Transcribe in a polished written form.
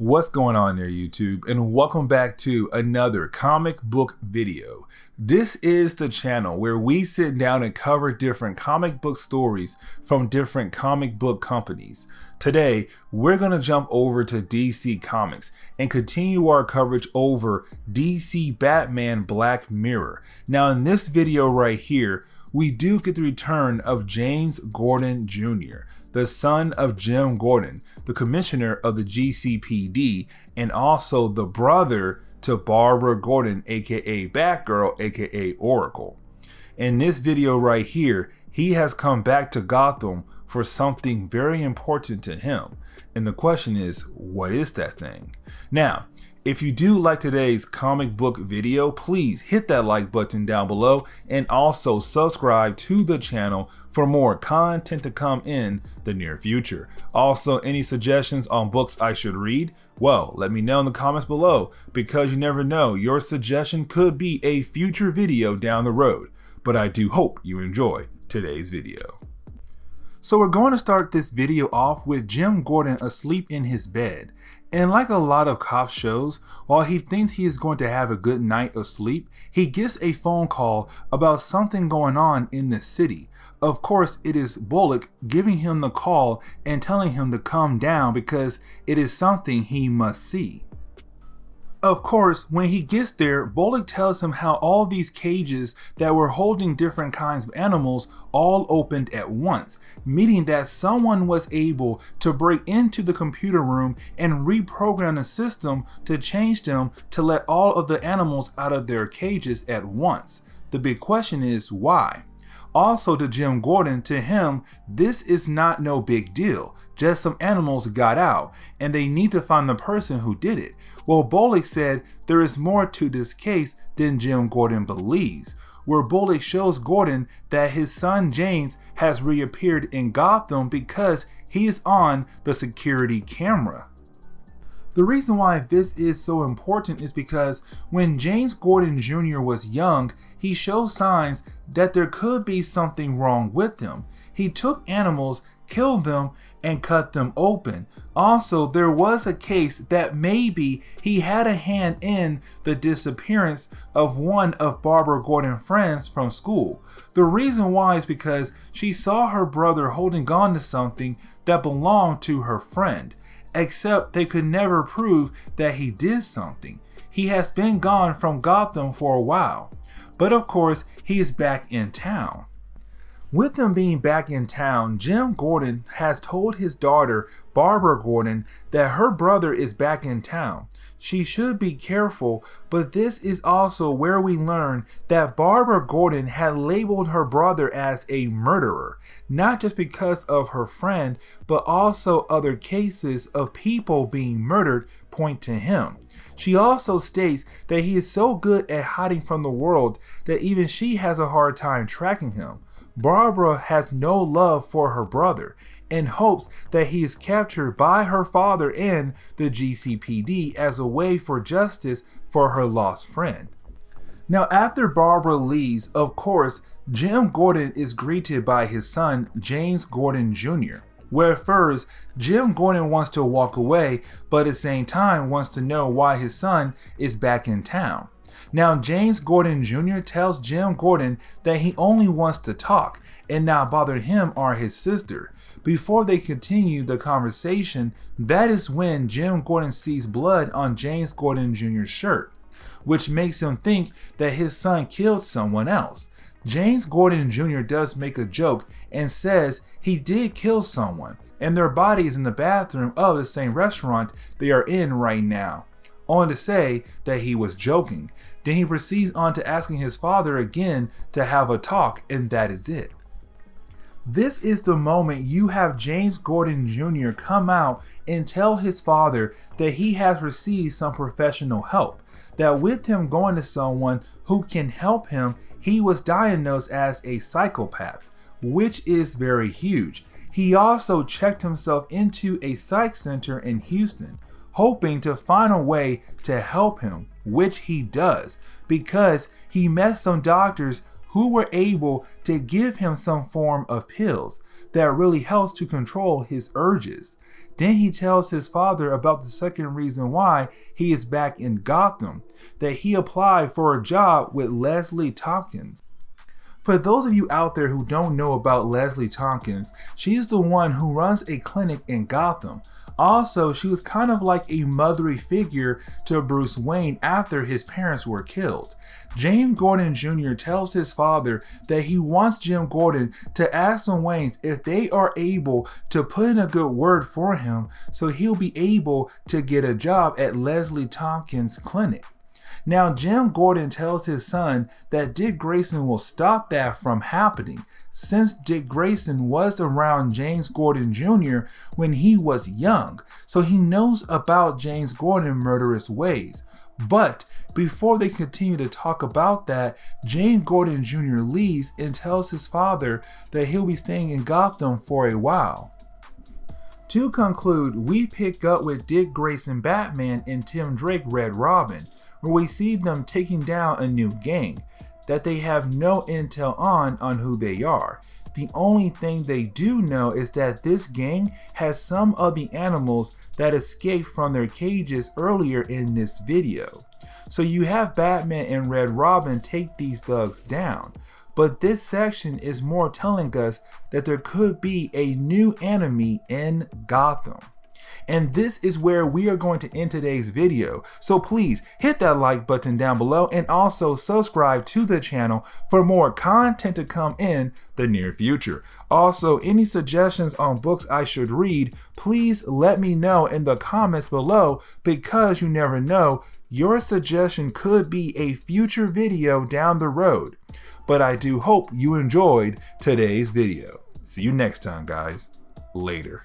What's going on there, YouTube? And welcome back to another comic book video. This is the channel where we sit down and cover different comic book stories from different comic book companies. Today, we're going to jump over to DC Comics and continue our coverage over DC Batman Black Mirror. Now, in this video right here, we do get the return of James Gordon Jr., the son of Jim Gordon, the commissioner of the GCPD, and also the brother to Barbara Gordon, aka Batgirl, aka Oracle. In this video right here, he has come back to Gotham for something very important to him. And the question is, what is that thing? Now, if you do like today's comic book video, please hit that like button down below and also subscribe to the channel for more content to come in the near future. Also, any suggestions on books I should read? Well, let me know in the comments below, because you never know, your suggestion could be a future video down the road. But I do hope you enjoy today's video. So we're going to start this video off with Jim Gordon asleep in his bed. And like a lot of cop shows, while he thinks he is going to have a good night of sleep, he gets a phone call about something going on in the city. Of course, it is Bullock giving him the call and telling him to come down because it is something he must see. Of course, when he gets there, Bullock tells him how all these cages that were holding different kinds of animals all opened at once, meaning that someone was able to break into the computer room and reprogram the system to change them to let all of the animals out of their cages at once. The big question is why? Also, to Jim Gordon, to him, this is not no big deal. Just some animals got out, and they need to find the person who did it. Well, Bullock said there is more to this case than Jim Gordon believes, where Bullock shows Gordon that his son James has reappeared in Gotham because he is on the security camera. The reason why this is so important is because when James Gordon Jr. was young, he showed signs that there could be something wrong with him. He took animals, killed them, and cut them open. Also, there was a case that maybe he had a hand in the disappearance of one of Barbara Gordon's friends from school. The reason why is because she saw her brother holding on to something that belonged to her friend. Except they could never prove that he did something. He has been gone from Gotham for a while, but of course he is back in town. With him being back in town, Jim Gordon has told his daughter, Barbara Gordon, that her brother is back in town. She should be careful, but this is also where we learn that Barbara Gordon had labeled her brother as a murderer, not just because of her friend, but also other cases of people being murdered point to him. She also states that he is so good at hiding from the world that even she has a hard time tracking him. Barbara has no love for her brother and hopes that he is captured by her father and the GCPD as a way for justice for her lost friend. Now, after Barbara leaves, of course, Jim Gordon is greeted by his son, James Gordon Jr., where at first, Jim Gordon wants to walk away, but at the same time wants to know why his son is back in town. Now, James Gordon Jr. tells Jim Gordon that he only wants to talk, and not bother him or his sister. Before they continue the conversation, that is when Jim Gordon sees blood on James Gordon Jr.'s shirt, which makes him think that his son killed someone else. James Gordon Jr. does make a joke and says he did kill someone, and their body is in the bathroom of the same restaurant they are in right now, only to say that he was joking. Then he proceeds on to asking his father again to have a talk, and that is it. This is the moment you have James Gordon Jr. come out and tell his father that he has received some professional help, that with him going to someone who can help him, he was diagnosed as a psychopath, which is very huge. He also checked himself into a psych center in Houston, hoping to find a way to help him, which he does, because he met some doctors who were able to give him some form of pills that really helps to control his urges. Then he tells his father about the second reason why he is back in Gotham, that he applied for a job with Leslie Tompkins. For those of you out there who don't know about Leslie Tompkins, she's the one who runs a clinic in Gotham. Also, she was kind of like a mothery figure to Bruce Wayne after his parents were killed. James Gordon Jr. tells his father that he wants Jim Gordon to ask the Waynes if they are able to put in a good word for him so he'll be able to get a job at Leslie Tompkins' clinic. Now, Jim Gordon tells his son that Dick Grayson will stop that from happening, since Dick Grayson was around James Gordon Jr. when he was young, so he knows about James Gordon's murderous ways. But before they continue to talk about that, James Gordon Jr. leaves and tells his father that he'll be staying in Gotham for a while. To conclude, we pick up with Dick Grayson Batman and Tim Drake Red Robin, where we see them taking down a new gang that they have no intel on who they are. The only thing they do know is that this gang has some of the animals that escaped from their cages earlier in this video. So you have Batman and Red Robin take these thugs down. But this section is more telling us that there could be a new enemy in Gotham. And this is where we are going to end today's video. So please hit that like button down below and also subscribe to the channel for more content to come in the near future. Also, any suggestions on books I should read, please let me know in the comments below, because you never know, your suggestion could be a future video down the road. But I do hope you enjoyed today's video. See you next time, guys. Later.